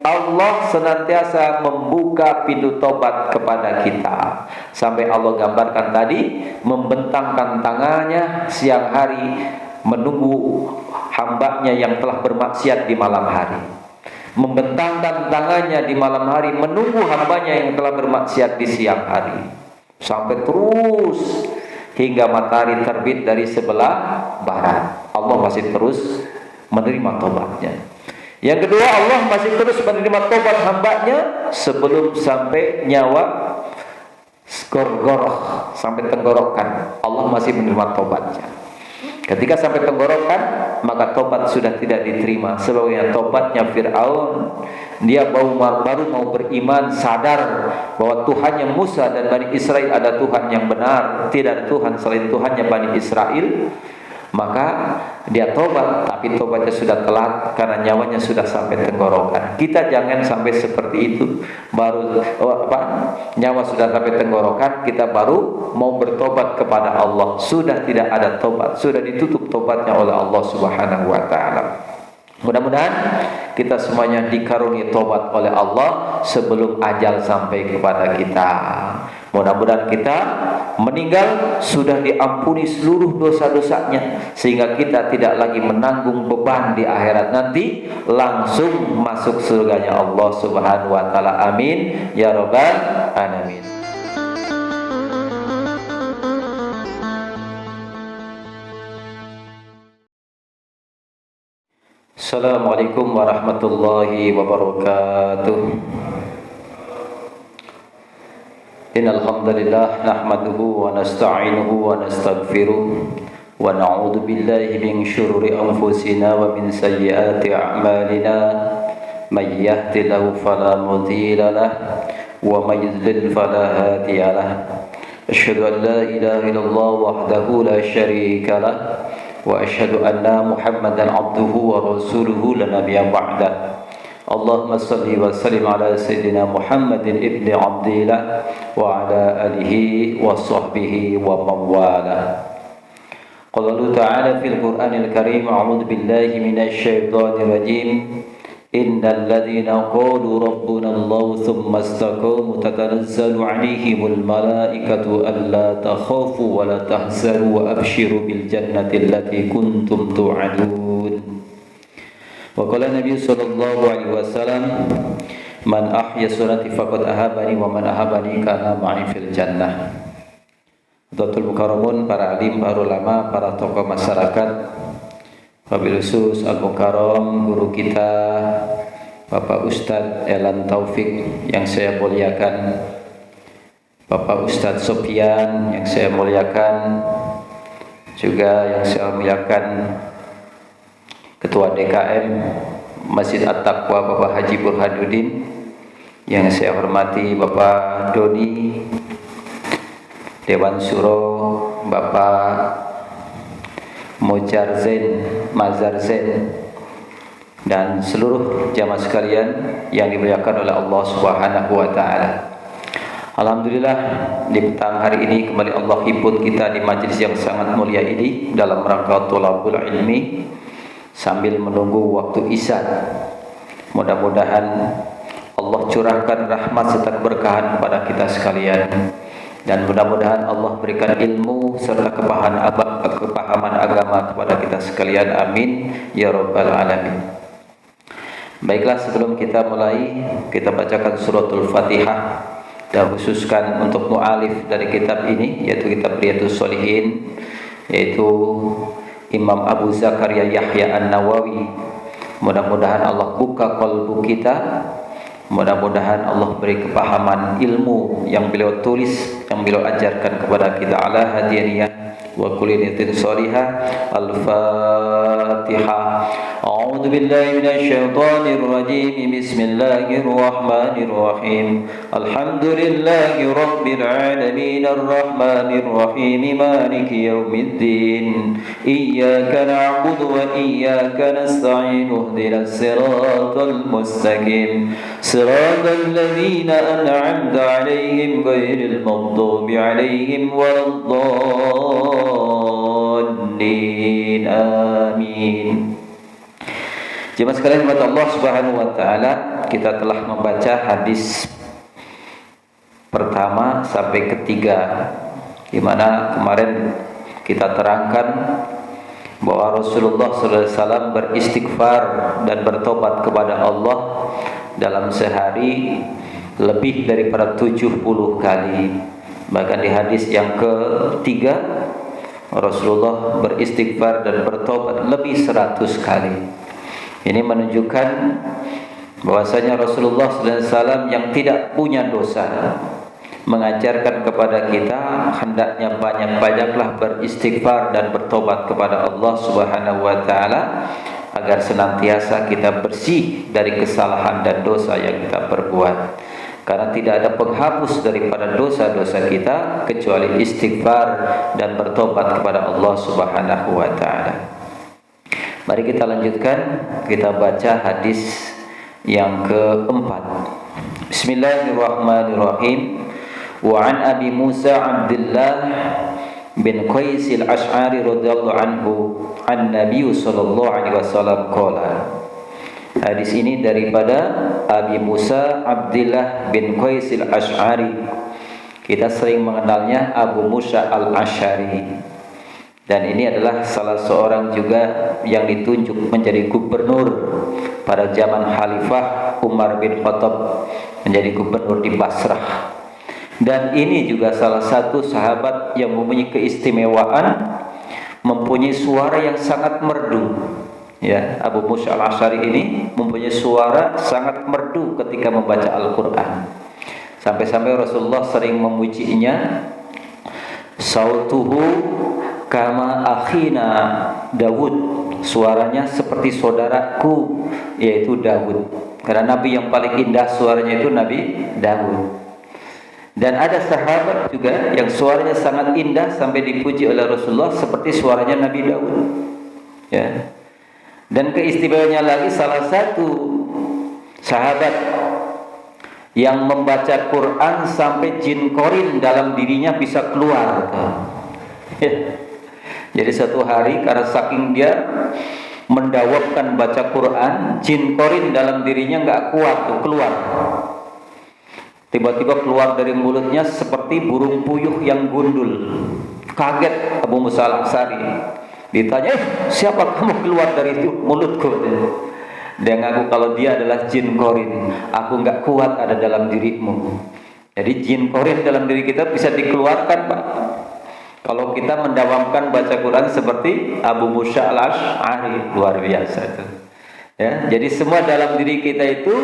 Allah senantiasa membuka pintu tobat kepada kita. Sampai Allah gambarkan tadi, membentangkan tangannya siang hari menunggu hambanya yang telah bermaksiat di malam hari. Membentangkan tangannya di malam hari menunggu hambanya yang telah bermaksiat di siang hari. Sampai terus hingga matahari terbit dari sebelah barat. Allah masih terus menerima tobatnya. Yang kedua, Allah masih terus menerima tobat hambanya sebelum sampai nyawa gorgoroh, sampai tenggorokan. Allah masih menerima tobatnya. Ketika sampai tenggorokan, maka tobat sudah tidak diterima. Sebabnya tobatnya Fir'aun, dia baru mau beriman, sadar bahwa Tuhannya Musa dan Bani Israel ada Tuhan yang benar, tidak ada Tuhan selain Tuhannya Bani Israel. Maka dia tobat, tapi tobatnya sudah telat karena nyawanya sudah sampai tenggorokan. Kita jangan sampai seperti itu. Nyawa sudah sampai tenggorokan, kita baru mau bertobat kepada Allah. Sudah tidak ada tobat, sudah ditutup tobatnya oleh Allah Subhanahu wa taala. Mudah-mudahan kita semuanya dikaruniai tobat oleh Allah sebelum ajal sampai kepada kita. Mudah-mudahan kita meninggal sudah diampuni seluruh dosa-dosanya, sehingga kita tidak lagi menanggung beban di akhirat nanti, langsung masuk surganya Allah Subhanahu wa taala. Amin ya rabbal alamin. Assalamualaikum warahmatullahi wabarakatuh. Innal hamdalillah nahmaduhu wa nasta'inuhu wa nastaghfiruh wa na'udzu billahi min shururi anfusina wa min sayyiati a'malina. May yahdihillahu fala mudilla lahu wa may yudlil fala hadiya lahu. Asyhadu an la ilaha illallah wahdahu la syarika lahu wa asyhadu anna Muhammadan abduhu wa rasuluhu la nabiyya ba'da. Allahumma salli wa sallim ala sayyidina Muhammadin ibni Abdillah wa ala alihi wa sahbihi wa mawala. Qala Allah ta'ala fil Qur'anil Karim, a'udzu billahi minasy syaithanir rajim. Innal ladzina qalu rabbuna Allah tsumma istaqamu tatanazzalu 'alaihimul malaikatu alla takhafu wa la tahzanu wa abshiru bil jannati allati kuntum tu'adun. Wa qala Nabi sallallahu alaihi wasallam, man ahya sunnati faqad ahabani wa man ahabani kana ma'i fil jannah. Dhatul Mukarramun, para alim, para ulama, para tokoh masyarakat, wabil khusus Al-Mukarram guru kita Bapak Ustadz Elan Taufik yang saya muliakan, Bapak Ustadz Sofyan yang saya muliakan, juga yang saya muliakan Ketua DKM Masjid At-Taqwa Bapak Haji Burhanuddin, yang saya hormati Bapak Doni, Dewan Suro Bapak Mojar Zain, Mazar Zain, dan seluruh jamaah sekalian yang dimuliakan oleh Allah Subhanahu wa taala. Alhamdulillah, di petang hari ini kembali Allah himpun kita di majelis yang sangat mulia ini dalam rangka thalabul ilmi sambil menunggu waktu Isya. Mudah-mudahan Allah curahkan rahmat serta keberkahan kepada kita sekalian, dan mudah-mudahan Allah berikan ilmu serta kepahaman agama kepada kita sekalian. Amin ya rabbal alamin. Baiklah, sebelum kita mulai, kita bacakan suratul Fatihah, dan khususkan untuk mu'alif dari kitab ini, yaitu kitab Riyadhus Shalihin, yaitu Imam Abu Zakaria Yahya An-Nawawi. Mudah-mudahan Allah buka qalbu kita, mudah-mudahan Allah beri kepahaman ilmu yang beliau tulis, yang beliau ajarkan kepada kita. Ala hadiyaniyah wa kulli niyatin shalihah. Al-Fatihah. A'udzu billahi minasy syaithanir rajim. Bismillahir rahmanir rahim. Alhamdulillahi rabbil alamin arrahmanir rahim maliki yaumiddin. Iyyaka na'budu wa iyyaka nasta'in. Ihdinas siratal mustaqim. Siratal ladzina an'amta 'alaihim ghairil maghdubi 'alaihim waladdallin. Amin. Jemaah sekalian rahmat Allah Subhanahu wa taala, kita telah membaca hadis pertama sampai ketiga, di mana kemarin kita terangkan bahwa Rasulullah SAW beristighfar dan bertobat kepada Allah dalam sehari lebih daripada 70 kali. Bahkan di hadis yang ketiga, Rasulullah beristighfar dan bertobat lebih 100 kali. Ini menunjukkan bahwasanya Rasulullah SAW yang tidak punya dosa mengajarkan kepada kita hendaknya banyak-banyaklah beristighfar dan bertobat kepada Allah Subhanahu wa taala agar senantiasa kita bersih dari kesalahan dan dosa yang kita perbuat. Karena tidak ada penghapus daripada dosa-dosa kita kecuali istighfar dan bertobat kepada Allah Subhanahu wa taala. Mari kita lanjutkan, kita baca hadis yang keempat. Bismillahirrahmanirrahim. Wa an Abi Musa Abdullah bin Qais al-Ash'ari radhiyallahu anhu an Nabi sallallahu alaihi wasallam qala. Hadis ini daripada Abi Musa Abdullah bin Qais al-Ash'ari. Kita sering mengenalnya Abu Musa al-Ash'ari. Dan ini adalah salah seorang juga yang ditunjuk menjadi gubernur pada zaman Khalifah Umar bin Khattab, menjadi gubernur di Basrah. Dan ini juga salah satu sahabat yang mempunyai keistimewaan, mempunyai suara yang sangat merdu. Ya, Abu Musa al-Ash'ari ini mempunyai suara sangat merdu ketika membaca Al-Quran. Sampai-sampai Rasulullah sering memujinya. Sautuhu kama akhina Dawud, suaranya seperti saudaraku yaitu Dawud. Karena Nabi yang paling indah suaranya itu Nabi Dawud. Dan ada sahabat juga yang suaranya sangat indah sampai dipuji oleh Rasulullah seperti suaranya Nabi Dawud. Ya. Dan keistimewaannya lagi, salah satu sahabat yang membaca Quran sampai jin korin dalam dirinya bisa keluar. Ya. Jadi satu hari karena saking dia mendawabkan baca Quran, jin korin dalam dirinya nggak kuat tuh keluar. Tiba-tiba keluar dari mulutnya seperti burung puyuh yang gundul. Kaget Abu Musa al-Ash'ari. Ditanya, siapa kamu keluar dari itu mulutku? Dia ngaku kalau dia adalah jin korin. Aku nggak kuat ada dalam dirimu. Jadi jin korin dalam diri kita bisa dikeluarkan, Pak. Kalau kita mendawamkan baca Quran seperti Abu Musa al-Ash'ari, luar biasa itu. Ya, jadi semua dalam diri kita itu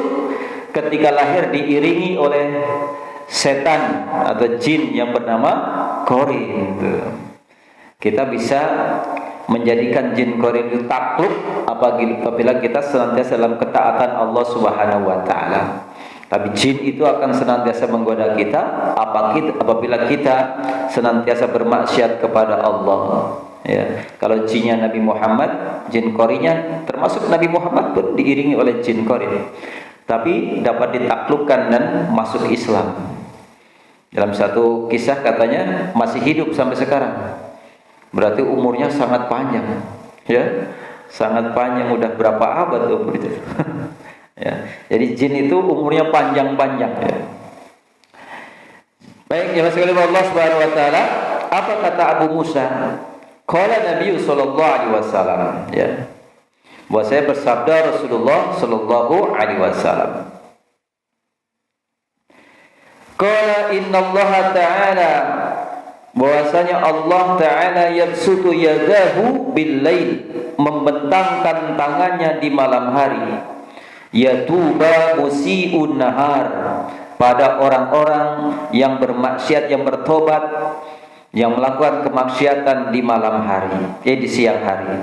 ketika lahir diiringi oleh setan atau jin yang bernama korin. Kita bisa menjadikan jin korin itu takluk apabila kita senantiasa dalam ketaatan Allah Subhanahu wa taala. Tapi jin itu akan senantiasa menggoda kita apabila kita senantiasa bermaksiat kepada Allah. Ya. Kalau jinnya Nabi Muhammad, jin korinya termasuk Nabi Muhammad pun diiringi oleh jin korin. Tapi dapat ditaklukkan dan masuk Islam. Dalam satu kisah katanya masih hidup sampai sekarang. Berarti umurnya sangat panjang. Ya. Sangat panjang, udah berapa abad tuh itu. Ya, jadi jin itu umurnya panjang-panjang. Ya. Baik, ya sekalian Allah Subhanahu wa taala, apa kata Abu Musa? Qala Nabi sallallahu alaihi wasallam, ya. Bahwa saya bersabda Rasulullah sallallahu alaihi wasallam. Qala innallaha ta'ala, bahwasanya Allah taala yabsutu yadahu bil lail, membentangkan tangannya di malam hari. Yatuba musi'un nahar, pada orang-orang yang bermaksiat, yang bertobat, yang melakukan kemaksiatan di malam hari, di siang hari.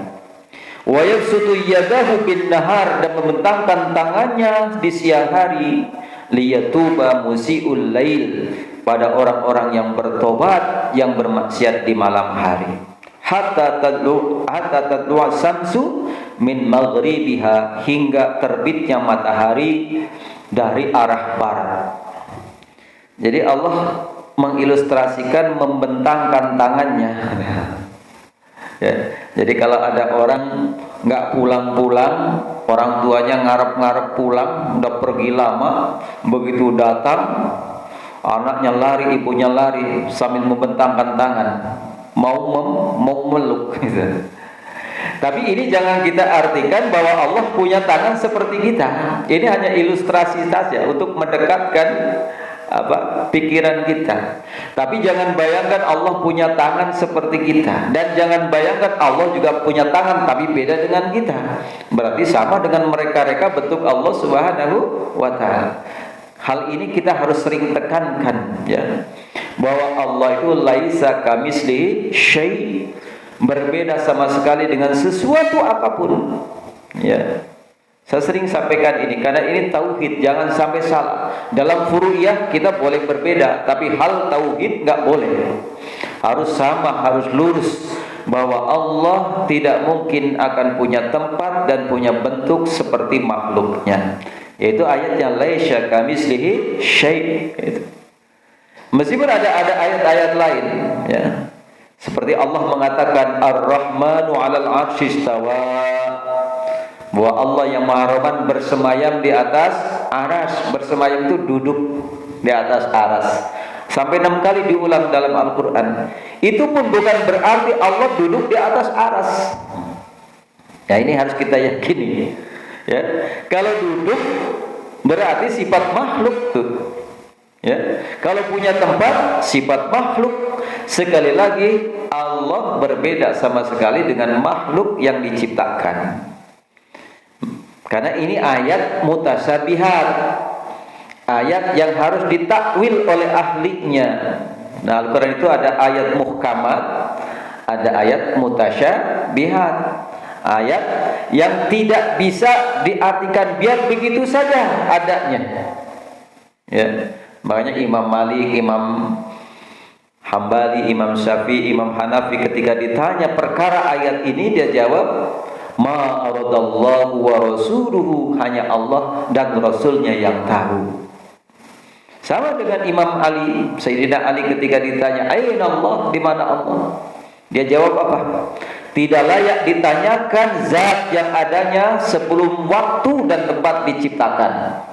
Wa yabsutu yadahu bin nahar, dan membentangkan tangannya di siang hari. Liyatuba musi'ul lail, pada orang-orang yang bertobat, yang bermaksiat di malam hari. Hatta tadlu samsu min maghribiha, hingga terbitnya matahari dari arah barat. Jadi Allah mengilustrasikan membentangkan tangannya. Ya, jadi kalau ada orang nggak pulang-pulang, orang tuanya ngarep-ngarep pulang, udah pergi lama, begitu datang, anaknya lari, ibunya lari sambil membentangkan tangan, mau meluk gitu. Tapi ini jangan kita artikan bahwa Allah punya tangan seperti kita. Ini hanya ilustrasi saja untuk mendekatkan pikiran kita. Tapi jangan bayangkan Allah punya tangan seperti kita, dan jangan bayangkan Allah juga punya tangan tapi beda dengan kita. Berarti sama dengan mereka-reka bentuk Allah Subhanahu wa taala. Hal ini kita harus sering tekankan, ya, bahwa Allah itu laisa kamislihi syai', berbeda sama sekali dengan sesuatu apapun, ya. Saya sering sampaikan ini karena ini tauhid, jangan sampai salah. Dalam furu'iyah kita boleh berbeda, tapi hal tauhid nggak boleh. Harus sama, harus lurus, bahwa Allah tidak mungkin akan punya tempat dan punya bentuk seperti makhluknya. Yaitu ayatnya laisa kamislihi syai'. Meskipun ada ayat-ayat lain, ya. Seperti Allah mengatakan Ar-Rahmanu 'alal 'arsy istawa, bahwa Allah yang Maha Rahman bersemayam di atas aras. Bersemayam itu duduk di atas aras. Sampai 6 kali diulang dalam Al-Quran. Itu pun bukan berarti Allah duduk di atas aras. Ya, ini harus kita yakini, ya. Kalau duduk berarti sifat makhluk tuh, ya. Kalau punya tempat sifat makhluk. Sekali lagi, Allah berbeda sama sekali dengan makhluk yang diciptakan. Karena ini ayat mutasyabihat, ayat yang harus ditakwil oleh ahlinya. Nah, Al-Quran itu ada ayat muhkamat, ada ayat mutasyabihat, ayat yang tidak bisa diartikan biar begitu saja adanya, ya. Makanya Imam Malik, Imam Hambali, Imam Syafi'i, Imam Hanafi ketika ditanya perkara ayat ini, dia jawab, ma aradallahu wa rasuluhu, hanya Allah dan Rasulnya yang tahu. Sama dengan Imam Ali, Sayyidina Ali ketika ditanya, aina Allah, di mana Allah? Dia jawab apa? Tidak layak ditanyakan zat yang adanya sebelum waktu dan tempat diciptakan.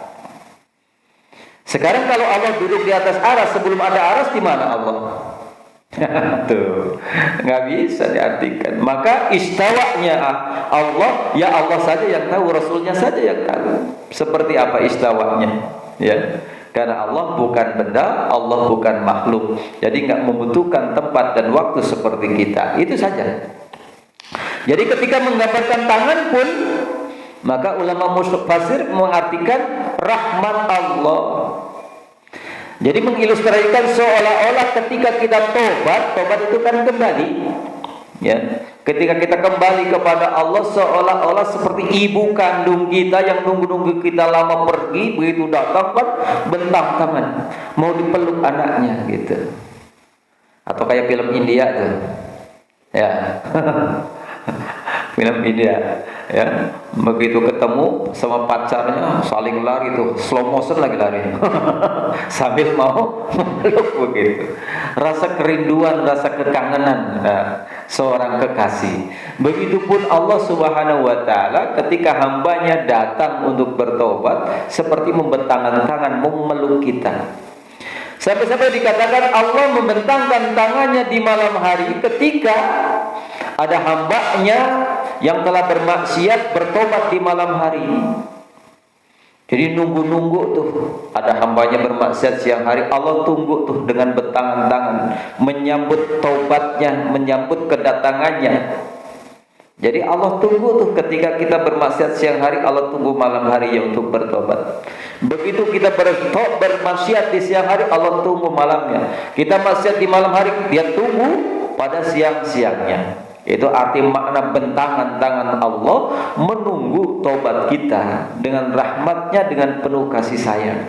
Sekarang kalau Allah duduk di atas aras, sebelum ada aras, di mana Allah? Tuh, nggak bisa diartikan. Maka istawanya Allah, ya Allah saja yang tahu, Rasulnya saja yang tahu. Seperti apa istawanya, ya? Karena Allah bukan benda, Allah bukan makhluk. Jadi nggak membutuhkan tempat dan waktu seperti kita. Itu saja. Jadi ketika menggambarkan tangan pun, maka ulama mufassir mengartikan rahmat Allah. Jadi mengilustrasikan seolah-olah ketika kita tobat itu kan kembali, ya. Ketika kita kembali kepada Allah, seolah-olah seperti ibu kandung kita yang nunggu-nunggu kita lama pergi, begitu datang kan bentang tangan mau dipeluk anaknya gitu. Atau kayak film India tuh, ya. Film India, ya, begitu ketemu sama pacarnya saling lari tuh, slow motion lagi lari sambil mau meluk begitu. Rasa kerinduan, rasa kekangenan seorang kekasih. Begitupun Allah Subhanahu wa taala ketika hambanya datang untuk bertobat, seperti membentangkan tangan memeluk kita. Sampai-sampai dikatakan Allah membentangkan tangannya di malam hari ketika ada hambanya yang telah bermaksiat bertobat di malam hari. Jadi nunggu-nunggu tuh, ada hambanya bermaksiat siang hari, Allah tunggu tuh dengan bentangan tangan menyambut taubatnya, menyambut kedatangannya. Jadi Allah tunggu tuh ketika kita bermaksiat siang hari, Allah tunggu malam hari ya untuk bertobat. Begitu kita bermaksiat di siang hari, Allah tunggu malamnya. Kita maksiat di malam hari, Dia tunggu pada siang-siangnya. Itu arti makna bentangan tangan Allah menunggu tobat kita dengan rahmatnya, dengan penuh kasih sayang.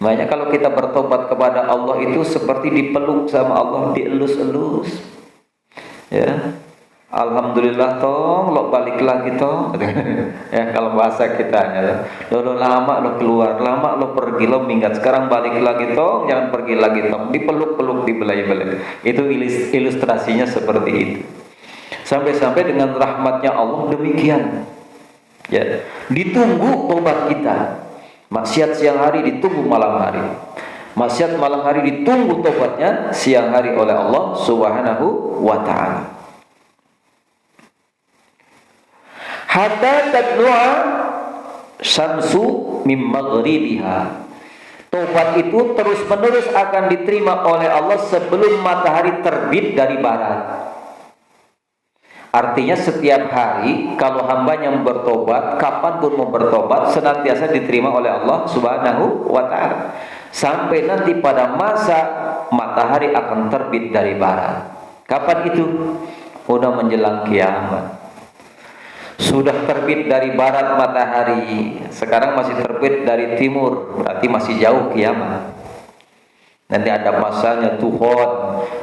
Makanya kalau kita bertobat kepada Allah itu seperti dipeluk sama Allah, dielus-elus, ya. Alhamdulillah tong, lo balik lagi tong. Ya, kalau bahasa kita ya. Lo lama lo keluar, lama lo pergi, lo minggat. Sekarang balik lagi tong, jangan pergi lagi tong. Dipeluk-peluk, dibelai-belai. Itu ilustrasinya seperti itu. Sampai-sampai dengan rahmatnya Allah demikian. Ya, ditunggu tobat kita. Maksiat siang hari ditunggu malam hari. Maksiat malam hari ditunggu tobatnya siang hari oleh Allah Subhanahu wa taala. Hatta tadlu'a syamsu min maghribiha. Tobat itu terus-menerus akan diterima oleh Allah sebelum matahari terbit dari barat. Artinya setiap hari kalau hambanya bertobat, kapanpun mau bertobat, senantiasa diterima oleh Allah Subhanahu wa ta'ala. Sampai nanti pada masa matahari akan terbit dari barat. Kapan itu? Udah menjelang kiamat. Sudah terbit dari barat matahari, sekarang masih terbit dari timur, berarti masih jauh kiamat. Nanti ada masanya Tuhan,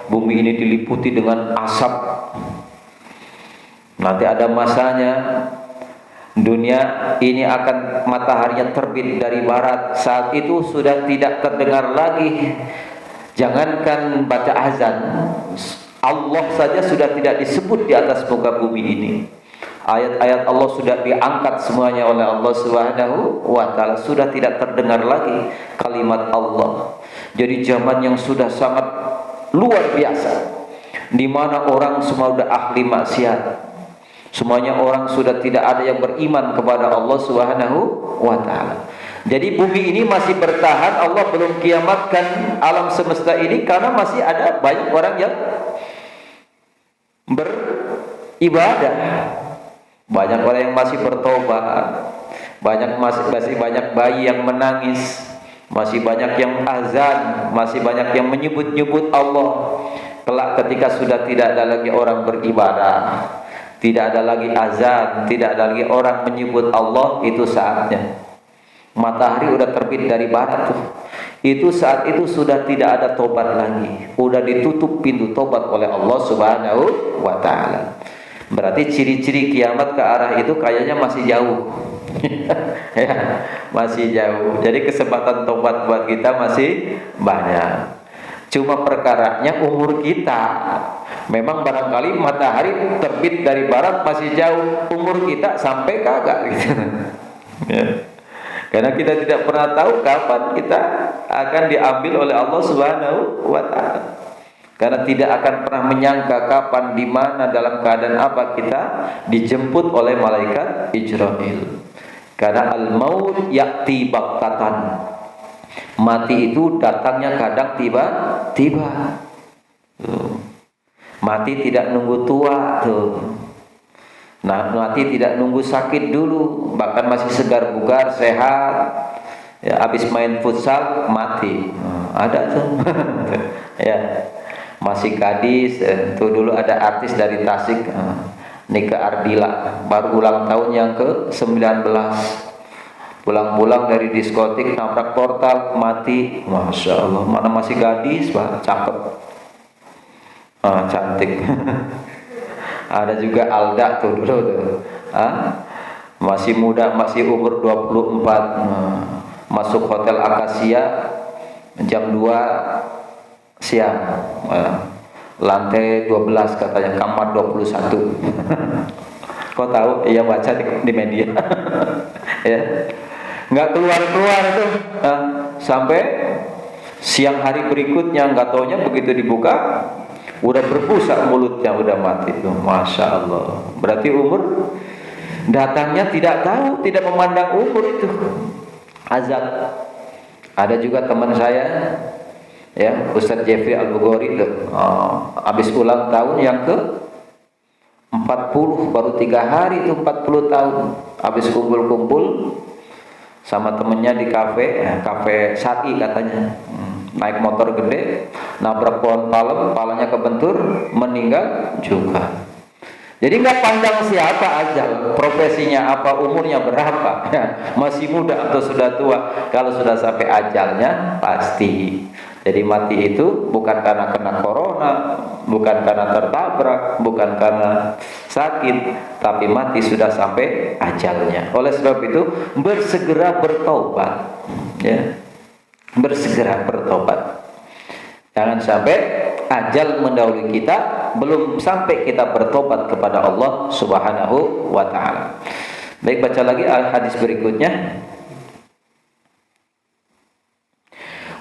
bumi ini diliputi dengan asap. Nanti ada masanya dunia ini akan mataharinya terbit dari barat. Saat itu sudah tidak terdengar lagi, jangankan baca azan, Allah saja sudah tidak disebut di atas muka bumi ini. Ayat-ayat Allah sudah diangkat semuanya oleh Allah Subhanahu wa ta'ala. Sudah tidak terdengar lagi kalimat Allah. Jadi zaman yang sudah sangat luar biasa, di mana orang semua sudah ahli maksiat. Semuanya orang sudah tidak ada yang beriman kepada Allah Subhanahu wa ta'ala. Jadi bumi ini masih bertahan, Allah belum kiamatkan alam semesta ini karena masih ada banyak orang yang beribadah. Banyak orang yang masih bertobat, masih banyak bayi yang menangis, masih banyak yang azan, masih banyak yang menyebut-nyebut Allah. Kelak ketika sudah tidak ada lagi orang beribadah, tidak ada lagi azan, tidak ada lagi orang menyebut Allah, itu saatnya matahari udah terbit dari barat tuh. Itu saat itu sudah tidak ada tobat lagi, udah ditutup pintu tobat oleh Allah Subhanahu wa ta'ala. Berarti ciri-ciri kiamat ke arah itu kayaknya masih jauh. Ya, masih jauh. Jadi kesempatan tobat buat kita masih banyak. Cuma perkaranya umur kita. Memang barangkali matahari terbit dari barat masih jauh, umur kita sampai kagak gitu. Ya. Karena kita tidak pernah tahu kapan kita akan diambil oleh Allah Subhanahu wa ta'ala. Karena tidak akan pernah menyangka kapan, di mana, dalam keadaan apa kita dijemput oleh malaikat Ijrail. Karena al-maut ya'ti baktatan. Mati itu datangnya kadang tiba-tiba. Mati tidak nunggu tua tuh. Nah, mati tidak nunggu sakit dulu, bahkan masih segar bugar, sehat. Ya, habis main futsal mati. Ada tuh. Ya. Masih gadis, itu dulu ada artis dari Tasik, Nika Ardila, baru ulang tahun yang ke-19. Pulang-pulang dari diskotik nabrak portal, mati. Masya Allah, mana masih gadis, Pak, cakep, cantik. Ada juga Alda tuh dulu tuh, masih muda, masih umur 24, masuk hotel Akasia jam 2 siang, lantai 12 katanya, kamar 21. Kau tahu? Iya, baca di media. Ya, nggak keluar tuh, sampai siang hari berikutnya, nggak taunya begitu dibuka udah berbusa mulutnya, udah mati tuh. Masya Allah. Berarti umur datangnya tidak tahu, tidak memandang umur itu. Azab. Ada juga teman saya, ya, Ustaz Jeffrey Al-Bukhari tuh, habis ulang tahun yang ke-40, baru 3 hari itu 40 tahun. Habis kumpul-kumpul sama temennya di kafe Sati katanya, naik motor gede, nabrak pohon palem, palanya kebentur, meninggal juga. Jadi nggak pandang siapa ajal, profesinya apa, umurnya berapa, ya, masih muda atau sudah tua. Kalau sudah sampai ajalnya pasti. Jadi mati itu bukan karena kena corona, bukan karena tertabrak, bukan karena sakit, tapi mati sudah sampai ajalnya. Oleh sebab itu bersegera bertobat, ya, bersegera bertobat. Jangan sampai ajal mendahului kita belum sampai kita bertobat kepada Allah Subhanahu wa taala. Baik, baca lagi hadis berikutnya.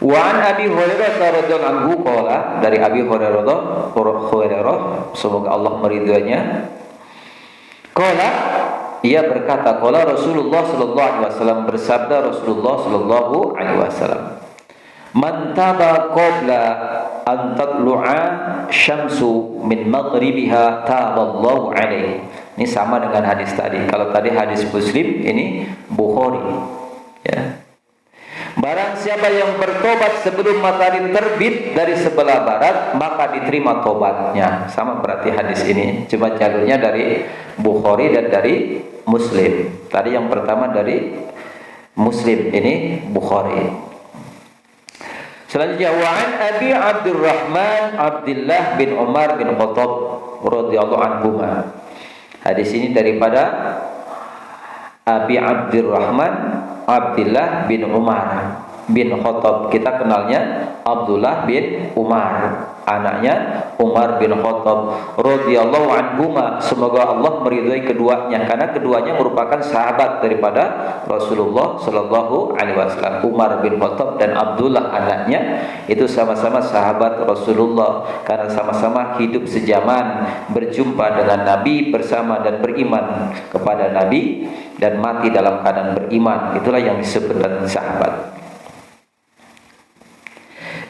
Wa an Abi Hurairah radhiyallahu anhu qala, dari Abi Hurairah semoga Allah meridhoinya, qala, ia berkata, qala Rasulullah sallallahu alaihi wasallam, bersabda Rasulullah sallallahu alaihi wasallam, man taba qabla an tatlu'a syamsu min maghribiha taballahu alaihi. Ini sama dengan hadis tadi. Kalau tadi hadis Muslim, ini Bukhari, ya. Barang siapa yang bertobat sebelum matahari terbit dari sebelah barat, maka diterima tobatnya. Sama berarti hadis ini, cuma jalurnya dari Bukhari dan dari Muslim. Tadi yang pertama dari Muslim, ini Bukhari. Selanjutnya, wa an Abi Abdurrahman Abdullah bin Umar bin Khattab radhiyallahu anhuma. Hadis ini daripada Abi Abdurrahman Abdullah bin Umar bin Khattab. Kita kenalnya Abdullah bin Umar, anaknya Umar bin Khattab radhiyallahu anhuma. Semoga Allah meridhai keduanya, karena keduanya merupakan sahabat daripada Rasulullah sallallahu alaihi wasallam. Umar bin Khattab dan Abdullah anaknya itu sama-sama sahabat Rasulullah, karena sama-sama hidup sejaman, berjumpa dengan Nabi bersama dan beriman kepada Nabi dan mati dalam keadaan beriman. Itulah yang disebut sahabat.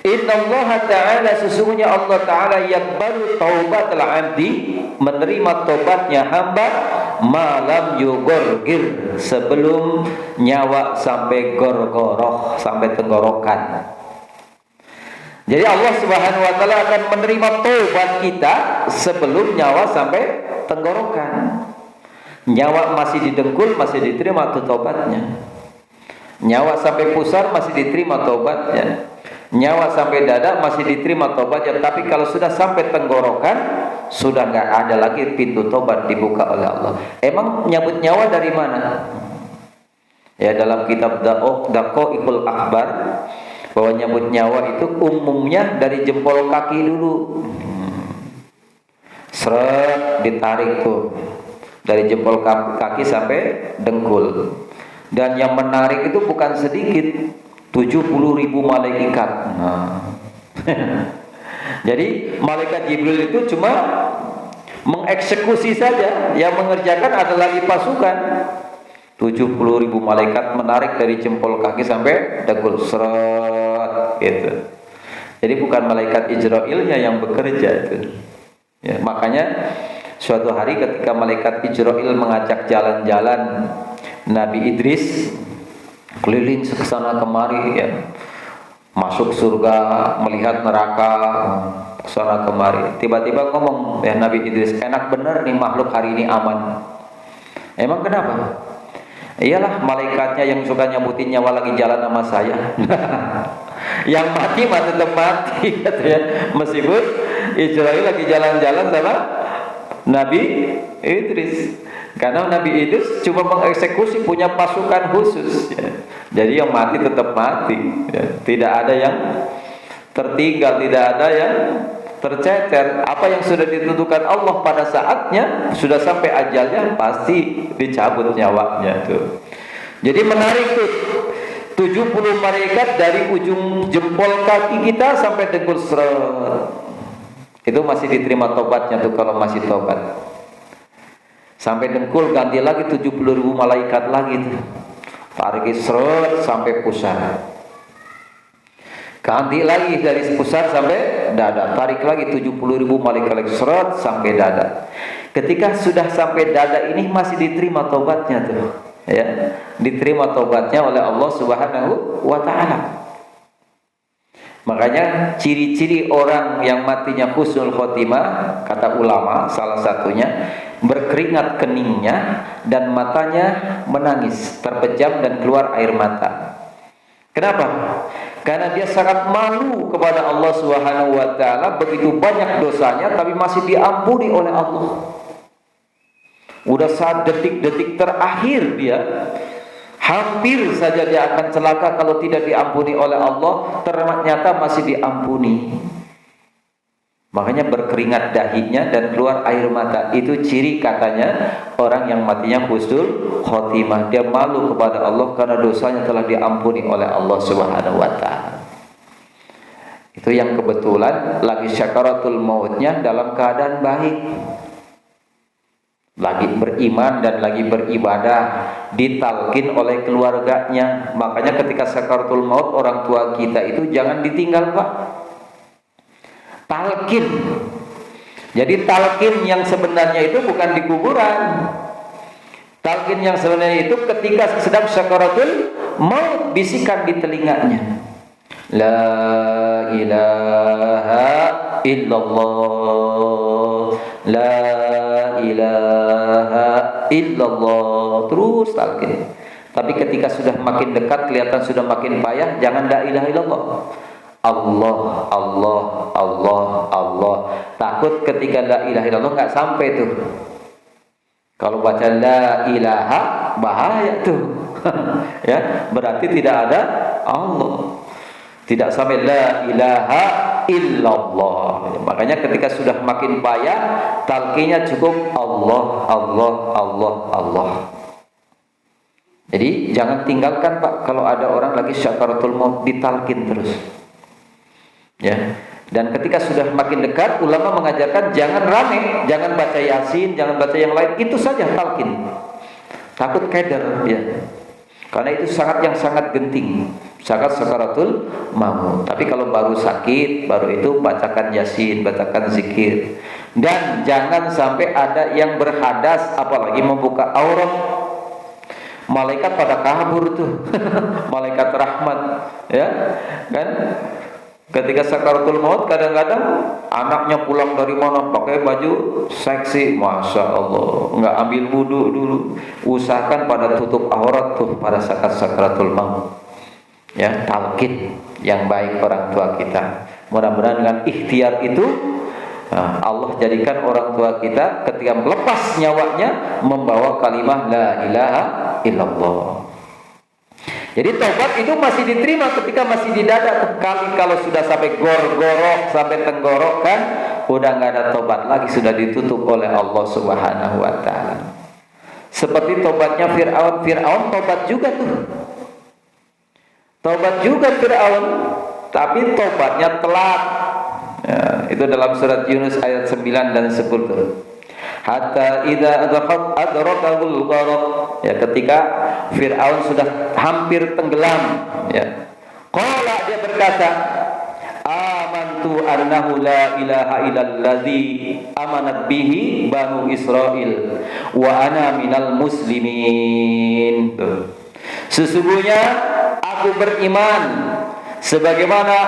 Inna Allah Ta'ala, sesungguhnya Allah Ta'ala yakbalu taubatal abdi, menerima taubatnya hamba, malam yugorgir, sebelum nyawa sampai gorgoroh, sampai tenggorokan. Jadi Allah Subhanahu wa taala akan menerima taubat kita sebelum nyawa sampai tenggorokan. Nyawa masih di dengkul masih diterima taubatnya. Nyawa sampai pusar masih diterima taubatnya. Nyawa sampai dada masih diterima tobatnya. Tapi kalau sudah sampai tenggorokan, sudah nggak ada lagi pintu tobat dibuka oleh Allah. Emang nyabut nyawa dari mana? Ya, dalam kitab Daqaiqul Akhbar, bahwa nyabut nyawa itu umumnya dari jempol kaki dulu. Seret, ditarik tuh dari jempol kaki sampai dengkul. Dan yang menarik itu bukan sedikit, 70.000 malaikat. Nah. Jadi malaikat Jibril itu cuma mengeksekusi saja, yang mengerjakan ada lagi pasukan. 70.000 malaikat menarik dari jempol kaki sampai dengkul, seret gitu. Jadi bukan malaikat Israilnya yang bekerja itu. Ya, makanya suatu hari ketika malaikat Israil mengajak jalan-jalan Nabi Idris, keliling kesana kemari, ya, masuk surga, melihat neraka, kesana kemari. Tiba-tiba ngomong, ya, Nabi Idris, enak bener nih makhluk hari ini aman. Emang kenapa? Iyalah, malaikatnya yang suka nyabutin nyawa lagi jalan sama saya. Yang mati mah tetap mati, katanya. Meskipun Israel lagi jalan-jalan sama Nabi Idris, karena Nabi Idris cuma mengeksekusi, punya pasukan khusus, ya. Jadi yang mati tetap mati, ya. Tidak ada yang tertinggal, tidak ada yang tercecer. Apa yang sudah ditentukan Allah pada saatnya, sudah sampai ajalnya, pasti dicabut nyawanya tuh. Jadi menarik tuh, 70 malaikat dari ujung jempol kaki kita sampai dengkul seret. Itu masih diterima tobatnya tuh kalau masih tobat. Sampai dengkul ganti lagi 70.000 malaikat lagi tuh. Tarik seret sampai pusar. Ganti lagi dari pusar sampai dada. Tarik lagi 70.000 malaikat seret sampai dada. Ketika sudah sampai dada ini masih diterima tobatnya tuh, ya. Diterima tobatnya oleh Allah Subhanahu wa taala. Makanya ciri-ciri orang yang matinya husnul khotimah, kata ulama, salah satunya berkeringat keningnya dan matanya menangis, terpejam dan keluar air mata. Kenapa? Karena dia sangat malu kepada Allah Subhanahu wa taala, begitu banyak dosanya tapi masih diampuni oleh Allah. Udah saat detik-detik terakhir dia, hampir saja dia akan celaka kalau tidak diampuni oleh Allah, ternyata masih diampuni. Makanya berkeringat dahinya dan keluar air mata. Itu ciri katanya orang yang matinya husnul khotimah. Dia malu kepada Allah karena dosanya telah diampuni oleh Allah Subhanahu wa taala. Itu yang kebetulan lagi syakaratul mautnya dalam keadaan baik, lagi beriman dan lagi beribadah, ditalkin oleh keluarganya. Makanya ketika syakaratul maut orang tua kita itu jangan ditinggal, Pak. Talkin. Jadi talkin yang sebenarnya itu bukan di kuburan. Talkin yang sebenarnya itu ketika sedang syakaratul maut, bisikan di telinganya. La ilaha illallah, la ilaha illallah. Terus talkin. Tapi ketika sudah makin dekat, kelihatan sudah makin payah, jangan la ilaha illallah. Allah, Allah, Allah, Allah. Takut ketika la ilaha illallah nggak sampai tuh. Kalau baca la ilaha, bahaya tuh. Ya, berarti tidak ada Allah. Tidak sampai la ilaha illallah. Makanya ketika sudah makin payah, talqinnya cukup Allah, Allah, Allah, Allah. Jadi jangan tinggalkan, Pak, kalau ada orang lagi syakaratul maut, ditalkin terus. Ya. Dan ketika sudah makin dekat, ulama mengajarkan jangan rame, jangan baca Yasin, jangan baca yang lain, itu saja talqin. Takut keder ya. Karena itu sangat genting, sangat sakaratul maut. Tapi kalau baru sakit, baru itu bacakan Yasin, bacakan zikir. Dan jangan sampai ada yang berhadas, apalagi membuka aurat. Malaikat pada kabur tuh. Malaikat rahmat, ya. Kan? Ketika sakaratul maut kadang-kadang anaknya pulang dari mana pakai baju seksi, masya Allah, nggak ambil wudu dulu. Usahakan pada tutup aurat tuh pada saat sakaratul maut. Ya, talqin yang baik orang tua kita. Mudah-mudahan dengan ikhtiar itu Allah jadikan orang tua kita ketika melepas nyawanya membawa kalimah la ilaha illallah. Jadi taubat itu masih diterima ketika masih di dada. Kali kalau sudah sampai gorok, sampai tenggorokan, udah nggak ada taubat lagi, sudah ditutup oleh Allah Subhanahu wa taala. Seperti taubatnya Fir'aun. Fir'aun taubat juga tuh. Taubat juga Fir'aun, tapi taubatnya telat. Ya, itu dalam surat Yunus ayat 9 dan 10. Hatta idza adrakahul gharq, ya, ketika Fir'aun sudah hampir tenggelam, ya, qala, dia berkata, amantu annahu la ilaha illalladzi amanat bihi banu Israil wa ana minal muslimin. Sesungguhnya aku beriman sebagaimana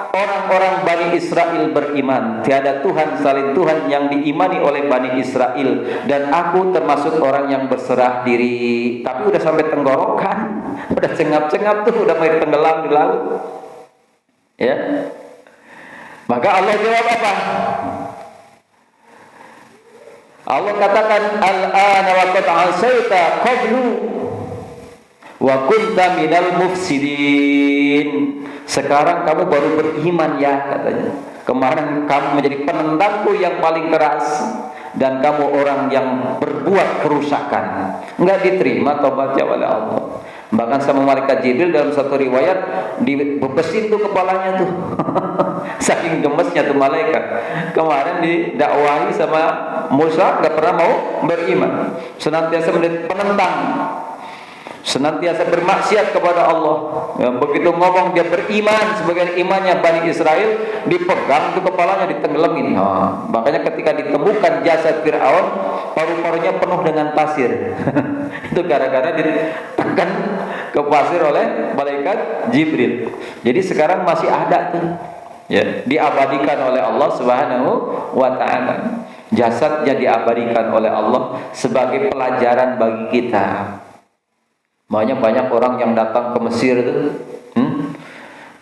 orang-orang Bani Israel beriman, tiada Tuhan selain Tuhan yang diimani oleh Bani Israel, dan aku termasuk orang yang berserah diri. Tapi udah sampai tenggorokan, udah cengap-cengap tuh, udah mau tenggelam di laut. Ya. Maka Allah jawab apa? Allah katakan, al-ana wa qad asaita qablu wa kunta minal mufsidin. Sekarang kamu baru beriman ya, katanya. Kemarin kamu menjadi penentangku yang paling keras, dan kamu orang yang berbuat kerusakan. Enggak diterima taubatnya oleh Allah. Bahkan sama malaikat Jibril dalam satu riwayat dibebesin tuh kepalanya tuh. Saking gemesnya tuh malaikat. Kemarin didakwahi sama Musa, enggak pernah mau beriman. Senantiasa penentang, senantiasa bermaksiat kepada Allah. Ya, begitu ngomong dia beriman sebagai imannya Bani Israel, dipegang tuh kepalanya, ditenggelamin. Makanya ketika ditemukan jasad Fir'aun, paru-parunya penuh dengan pasir. Itu gara-gara ditekan ke pasir oleh malaikat Jibril. Jadi sekarang masih ada tuh, ya, diabadikan oleh Allah Subhanahu wa taala. Jasadnya diabadikan oleh Allah sebagai pelajaran bagi kita. Makanya banyak orang yang datang ke Mesir itu,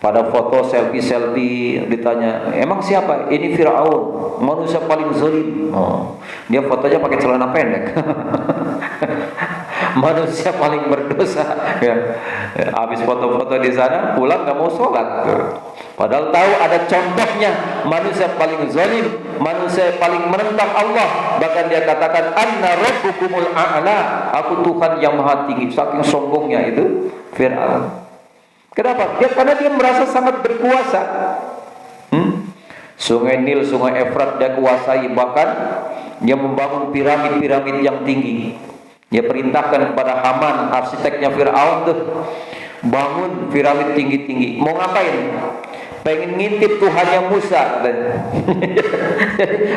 pada foto selfie ditanya, emang siapa? Ini Fir'aun, manusia paling zalim. Dia fotonya pakai celana pendek. manusia paling berdosa ya. Habis foto-foto di sana pulang nggak mau sholat padahal tahu ada contohnya manusia paling zalim, manusia paling menentang Allah. Bahkan dia katakan anna rabbukumul a'la, aku Tuhan yang maha tinggi. Saking sombongnya itu Fir'aun. Kenapa? Karena dia merasa sangat berkuasa. Sungai Nil, sungai Efrat dia kuasai, bahkan dia membangun piramid-piramid yang tinggi. Dia perintahkan kepada Haman, arsiteknya Fir'aun tuh, bangun piramid tinggi-tinggi. Mau ngapain? Pengen ngintip Tuhannya Musa. Jadi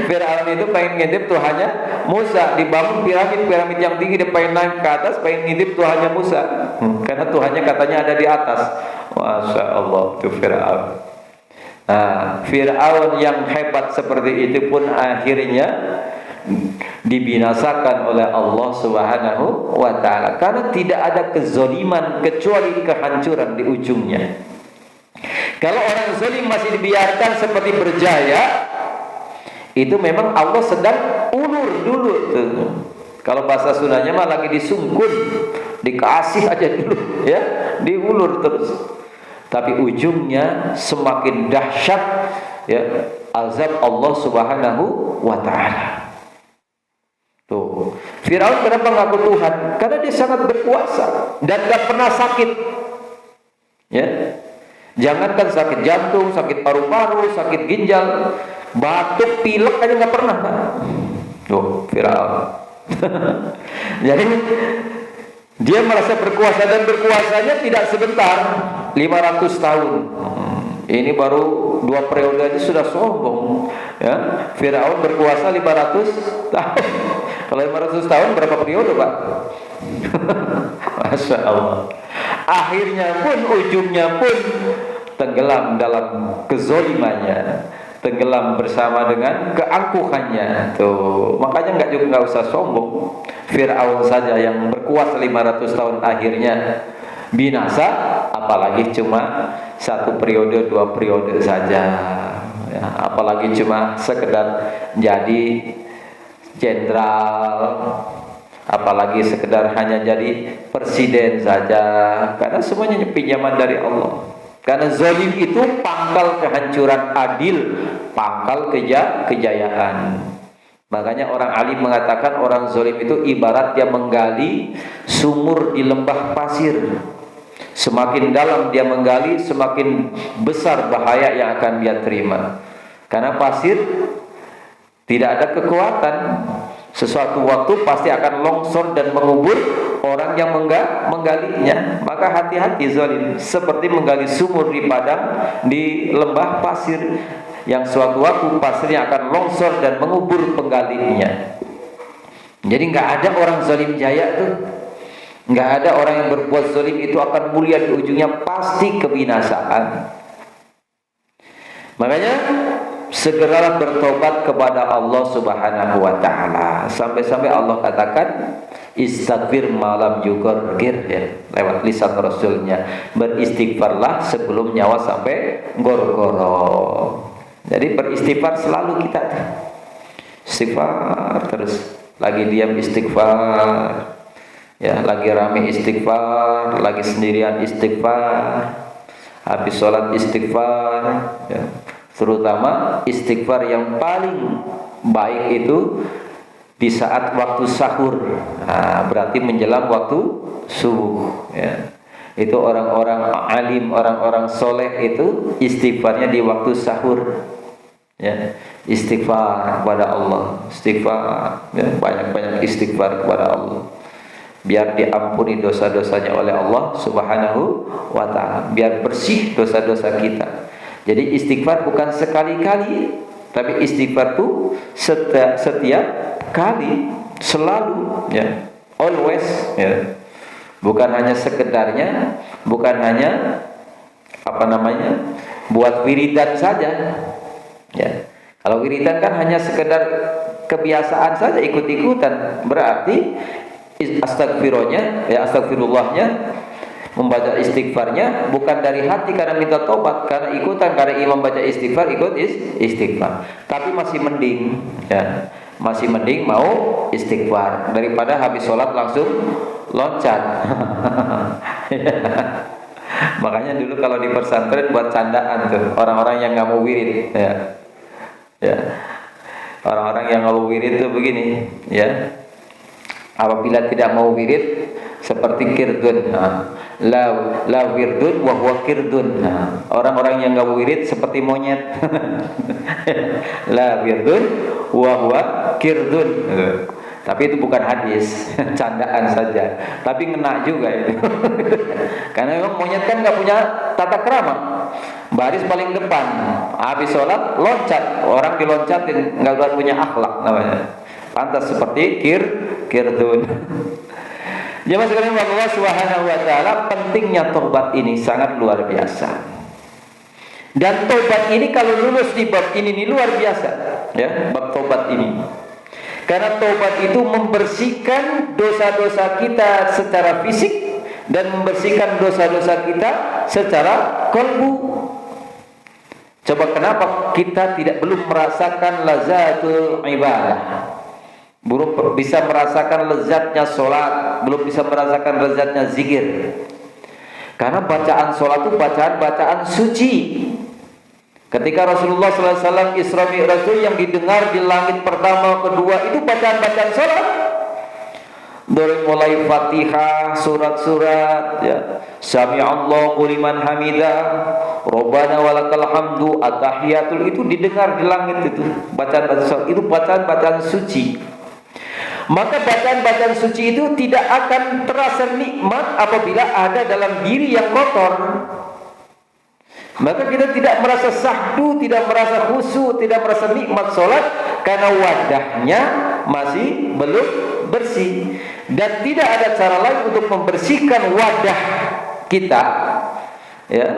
Fir'aun itu pengen ngintip Tuhannya Musa. Dibangun piramid-piramid yang tinggi, dia pengen naik ke atas, pengen ngintip Tuhannya Musa. Karena Tuhannya katanya ada di atas. Masya Allah, itu Fir'aun. Nah, Fir'aun yang hebat seperti itu pun akhirnya dibinasakan oleh Allah Subhanahu wa ta'ala, karena tidak ada kezaliman kecuali kehancuran di ujungnya. Kalau orang zalim masih dibiarkan seperti berjaya, itu memang Allah sedang ulur dulu tuh. Kalau bahasa Sundanya mah lagi disungkun, dikasih aja dulu ya, diulur terus. Tapi ujungnya semakin dahsyat ya, azab Allah Subhanahu wa ta'ala. Tuh, Firaun kenapa ngaku Tuhan? Karena dia sangat berkuasa dan gak pernah sakit. Ya. Jangankan sakit jantung, sakit paru-paru, sakit ginjal, batuk, pilek aja gak pernah. Tuh, Firaun. Jadi dia merasa berkuasa, dan berkuasanya tidak sebentar, 500 tahun. Ini baru 2 periode aja sudah sombong ya. Firaun berkuasa 500 tahun. Kalau 500 tahun berapa periode, Pak? Masya Allah. Akhirnya pun, ujungnya pun tenggelam dalam kezolimannya, tenggelam bersama dengan keangkuhannya. Tuh, makanya nggak usah sombong. Fir'aun saja yang berkuasa 500 tahun akhirnya binasa, apalagi cuma 1 periode 2 periode saja ya, apalagi cuma sekedar jadi jenderal, apalagi sekedar hanya jadi presiden saja, karena semuanya pinjaman dari Allah. Karena zalim itu pangkal kehancuran, adil pangkal kejayaan. Makanya orang alim mengatakan orang zalim itu ibarat dia menggali sumur di lembah pasir. Semakin dalam dia menggali, semakin besar bahaya yang akan dia terima. Karena pasir tidak ada kekuatan. Sesuatu waktu pasti akan longsor dan mengubur orang yang menggalinya. Maka hati-hati zalim, seperti menggali sumur di lembah pasir, yang suatu waktu pasirnya akan longsor dan mengubur penggalinya. Jadi nggak ada orang zalim jaya tuh, nggak ada orang yang berbuat zalim itu akan mulia, di ujungnya pasti kebinasaan. Makanya segeralah bertobat kepada Allah Subhanahu wa ta'ala. Sampai-sampai Allah katakan istighfir malam yugorgir ya, lewat lisan Rasulnya, beristighfarlah sebelum nyawa sampai gor-goro. Jadi beristighfar selalu kita, istighfar terus, lagi diam istighfar ya, lagi rame istighfar, lagi sendirian istighfar, habis sholat istighfar ya. Terutama istighfar yang paling baik itu di saat waktu sahur. Nah, berarti menjelang waktu subuh ya. Itu orang-orang alim, orang-orang soleh itu istighfarnya di waktu sahur ya. Istighfar kepada Allah, istighfar ya, banyak-banyak istighfar kepada Allah, biar diampuni dosa-dosanya oleh Allah Subhanahu wa ta'ala, biar bersih dosa-dosa kita. Jadi istighfar bukan sekali-kali, tapi istighfar itu setiap kali, selalu ya, always ya. Bukan hanya sekedarnya, bukan hanya buat wiridan saja ya. Kalau wiridan kan hanya sekedar kebiasaan saja, ikut-ikutan, berarti astagfirullahnya, membaca istighfarnya bukan dari hati karena minta tobat, karena ikutan, karena imam baca istighfar ikut istighfar. Tapi masih mending ya, masih mending mau istighfar daripada habis sholat langsung loncat. Makanya dulu kalau di pesantren buat candaan tuh orang-orang yang nggak mau wirid, ya. Orang-orang yang nggak mau wirid itu begini, ya. Apabila tidak mau wirid seperti kirdun, la wirdun wa huwa kirdun. Orang-orang yang nggak mau wirid seperti monyet. La wirdun wa huwa kirdun. Tapi itu bukan hadis, candaan saja. Tapi ngena juga itu. Karena memang monyet kan nggak punya tata krama. Baris paling depan, habis sholat loncat, orang diloncatin, nggak punya akhlak namanya. Pantas seperti kirdun. Jemaah sekalian, Allah Subhanahu wa taala, pentingnya tobat ini sangat luar biasa. Dan tobat ini kalau lulus di bab ini luar biasa, ya, bab tobat ini. Karena tobat itu membersihkan dosa-dosa kita secara fisik dan membersihkan dosa-dosa kita secara kalbu. Coba kenapa kita belum merasakan lazatul ibadah? Belum bisa merasakan lezatnya sholat, belum bisa merasakan lezatnya zikir. Karena bacaan sholat itu bacaan suci. Ketika Rasulullah SAW Isra Mi'raj yang didengar di langit pertama, kedua, itu bacaan-bacaan sholat. Dari mulai Fatihah, surat-surat, ya, Sami'allahu liman hamidah, Rabbana walakal hamdu, at-tahiyatul, itu didengar di langit itu. Bacaan-bacaan sholat itu bacaan-bacaan suci. Maka bacaan-bacaan suci itu tidak akan terasa nikmat apabila ada dalam diri yang kotor. Maka kita tidak merasa sahdu, tidak merasa khusyuk, tidak merasa nikmat sholat karena wadahnya masih belum bersih. Dan tidak ada cara lain untuk membersihkan wadah kita, ya,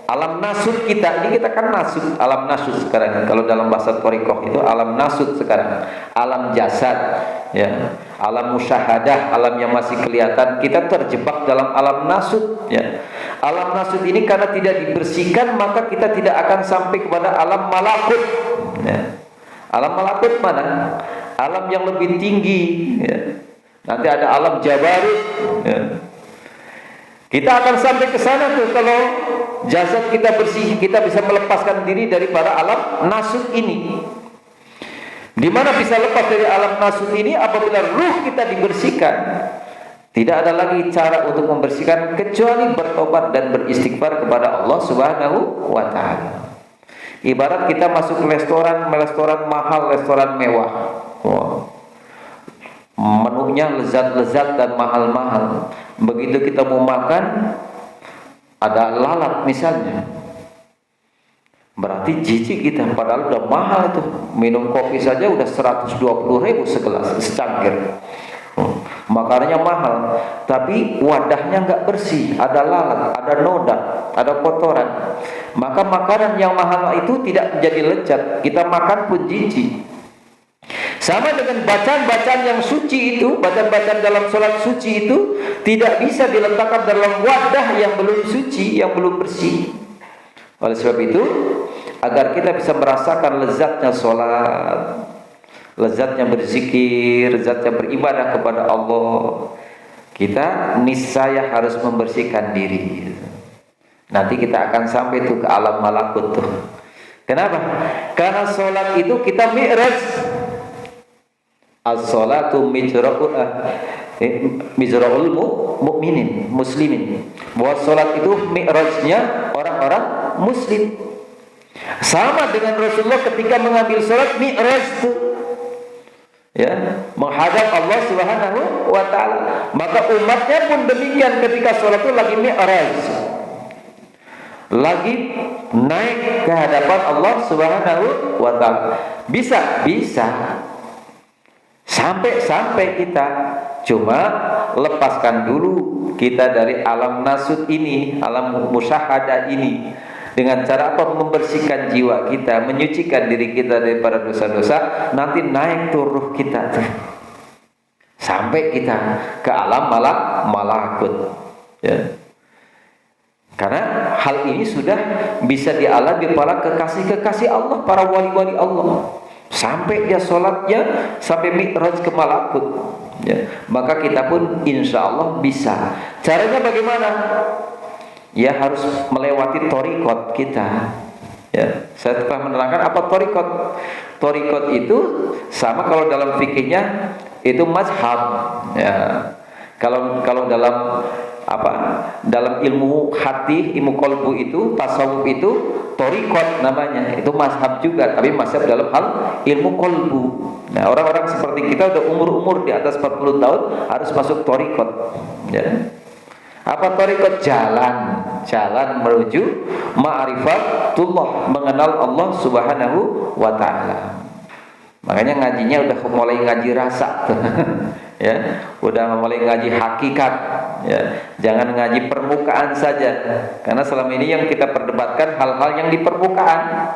alam nasut kita. Ini kita kan nasut, alam nasut sekarang. Kalau dalam bahasa Thariqah itu alam nasut sekarang, alam jasad, ya, alam musyahadah, alam yang masih kelihatan. Kita terjebak dalam alam nasut, ya. Alam nasut ini karena tidak dibersihkan, maka kita tidak akan sampai kepada alam malakut, ya. Alam malakut mana? Alam yang lebih tinggi, ya. Nanti ada alam jabarut, ya. Kita akan sampai ke sana tuh kalau jasad kita bersih, kita bisa melepaskan diri daripada alam nasut ini. Di mana bisa lepas dari alam nasut ini? Apabila ruh kita dibersihkan. Tidak ada lagi cara untuk membersihkan kecuali bertobat dan beristighfar kepada Allah Subhanahu wa taala. Ibarat kita masuk restoran mahal, restoran mewah. Wow. Menunya lezat-lezat dan mahal-mahal. Begitu kita mau makan, ada lalat misalnya, berarti jijik kita, padahal udah mahal tuh. Minum kopi saja udah 120.000 segelas, secangkir. Makanannya mahal, tapi wadahnya nggak bersih, ada lalat, ada noda, ada kotoran. Maka makanan yang mahal itu tidak menjadi lezat. Kita makan pun jijik. Sama dengan bacaan-bacaan yang suci itu, bacaan-bacaan dalam sholat suci itu tidak bisa diletakkan dalam wadah yang belum suci, yang belum bersih. Oleh sebab itu, agar kita bisa merasakan lezatnya sholat, lezatnya berzikir, lezatnya beribadah kepada Allah, kita niscaya harus membersihkan diri. Nanti kita akan sampai tuh ke alam malakut tuh. Kenapa? Karena sholat itu kita mi'raj. As-sholatu mizra'ul mu'minin, muslimin. Bahwa sholat itu mi'rajnya orang-orang muslim. Sama dengan Rasulullah ketika mengambil sholat mi'raj itu, ya, menghadap Allah Subhanahu wa taala. Maka umatnya pun demikian ketika sholat itu lagi mi'raj, lagi naik ke hadapan Allah Subhanahu wa taala. Bisa sampai kita cuma lepaskan dulu kita dari alam nasut ini, alam musyahadah ini, dengan cara apa? Membersihkan jiwa kita, menyucikan diri kita daripada dosa-dosa. Nanti naik turuh kita tuh, sampai kita ke alam malakut, ya. Karena hal ini sudah bisa dialami para kekasih-kekasih Allah, para wali-wali Allah. Sampai dia sholatnya sampai mi'raj ke malakut, ya, maka kita pun insya Allah bisa. Caranya bagaimana? Ya harus melewati thariqat kita. Ya, saya telah menerangkan apa thariqat. Thariqat itu sama kalau dalam fikihnya itu mazhab. Ya. Kalau dalam apa? Dalam ilmu hati, ilmu qalbu itu, tasawuf itu thariqat namanya. Itu mazhab juga, tapi mazhab dalam hal ilmu qalbu. Nah, orang-orang seperti kita udah umur-umur di atas 40 tahun harus masuk thariqat. Ya. Apa thariqat? Jalan menuju ma'rifatullah, mengenal Allah Subhanahu wa taala. Makanya ngajinya udah mulai ngaji rasa tuh. Ya, udah mulai ngaji hakikat, ya. Jangan ngaji permukaan saja. Karena selama ini yang kita perdebatkan hal-hal yang di permukaan.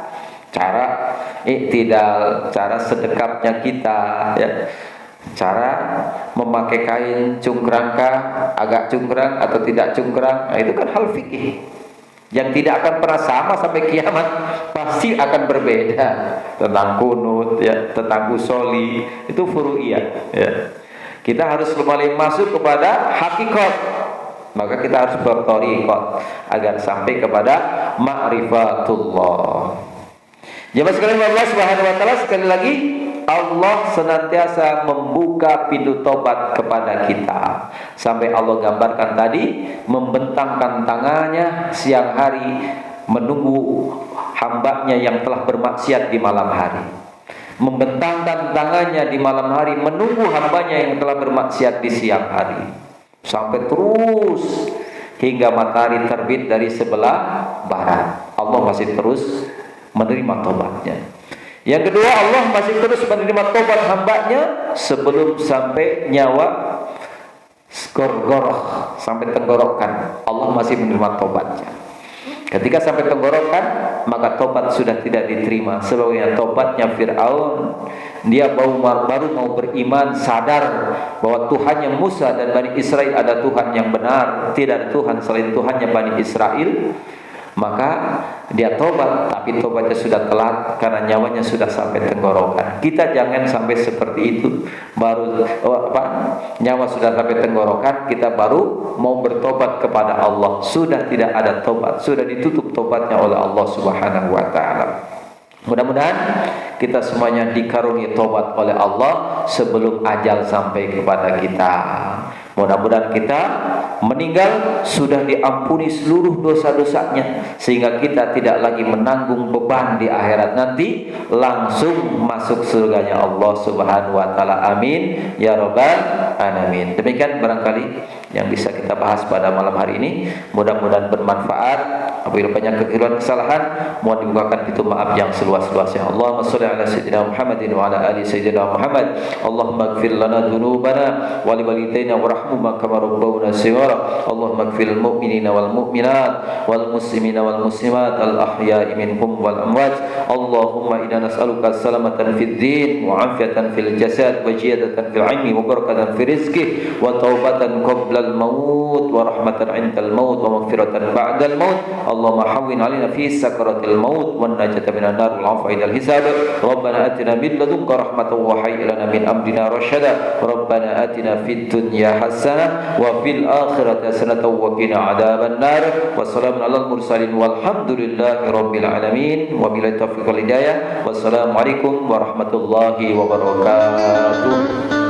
Cara iktidal, cara sedekapnya kita, ya. Cara memakai kain cungkrangkah, agak cungkrang atau tidak cungkrang, nah, itu kan hal fikih yang tidak akan pernah sama sampai kiamat, pasti akan berbeda. Tentang kunut, ya, tentang usoli, itu furu'iyah, ya. Kita harus mulai masuk kepada hakikat, maka kita harus berthariqat agar sampai kepada ma'rifatullah. Jemaah sekalian Allah Subhanahu wa taala, sekali lagi Allah senantiasa membuka pintu tobat kepada kita. Sampai Allah gambarkan tadi, membentangkan tangannya siang hari menunggu hambanya yang telah bermaksiat di malam hari. Membentangkan tangannya di malam hari menunggu hambanya yang telah bermaksiat di siang hari. Sampai terus hingga matahari terbit dari sebelah barat. Allah masih terus menerima tobatnya. Yang kedua, Allah masih terus menerima tobat hambanya sebelum sampai nyawa gorgoroh, sampai tenggorokan. Allah masih menerima tobatnya. Ketika sampai tenggorokan, maka tobat sudah tidak diterima. Sebagaimana tobatnya Fir'aun, dia baru mau beriman, sadar bahwa Tuhannya Musa dan Bani Israel ada Tuhan yang benar, tidak ada Tuhan selain Tuhannya Bani Israel. Maka dia tobat, tapi tobatnya sudah telat karena nyawanya sudah sampai tenggorokan. Kita jangan sampai seperti itu. Baru nyawa sudah sampai tenggorokan, kita baru mau bertobat kepada Allah. Sudah tidak ada tobat, sudah ditutup tobatnya oleh Allah Subhanahu wa taala. Mudah-mudahan kita semuanya dikaruniai tobat oleh Allah sebelum ajal sampai kepada kita. Mudah-mudahan kita meninggal sudah diampuni seluruh dosa-dosanya, sehingga kita tidak lagi menanggung beban di akhirat nanti, langsung masuk surganya Allah Subhanahu wa taala. Amin ya rabbal alamin. Demikian barangkali yang bisa kita bahas pada malam hari ini. Mudah-mudahan bermanfaat. Apabila banyak kekeliruan, kesalahan, mohon dibukakan pintu maaf yang seluas-luasnya. Allahumma shalli ala sayyidina Muhammadin wa ala ali sayyidina Muhammad. Allahumma ighfir lana dhunubana wa li walidayna warhamhuma kama rabbawna shighara. Allahumma ighfir lil mu'minina wal mu'minat wal muslimina wal muslimat al ahya'i minhum wal amwat. Allahumma inna nas'aluka salamatan fid din wa 'afiyatan fil jasad wa ziyadatan fil 'ilmi wa barakatan fil rizqi wa taubatan qabla al maut wa rahmatan 'inda al maut wa maghfiratan ba'da al maut. Allahumma hawwin 'alaina fi sakaratil maut wan najata minan nar wal 'afwa idal hisab. Rabbana atina min ladunka rahmatan wa hayyi lana min amrina rasyada. Rabbana atina fid dunya hasanah wa fil akhirati hasanah wa qina adzaban nar. Wassalamu alal mursalin walhamdulillahi rabbil alamin. Wa billahi taufiq wal hidayah. Wassalamu alaikum warahmatullahi wabarakatuh.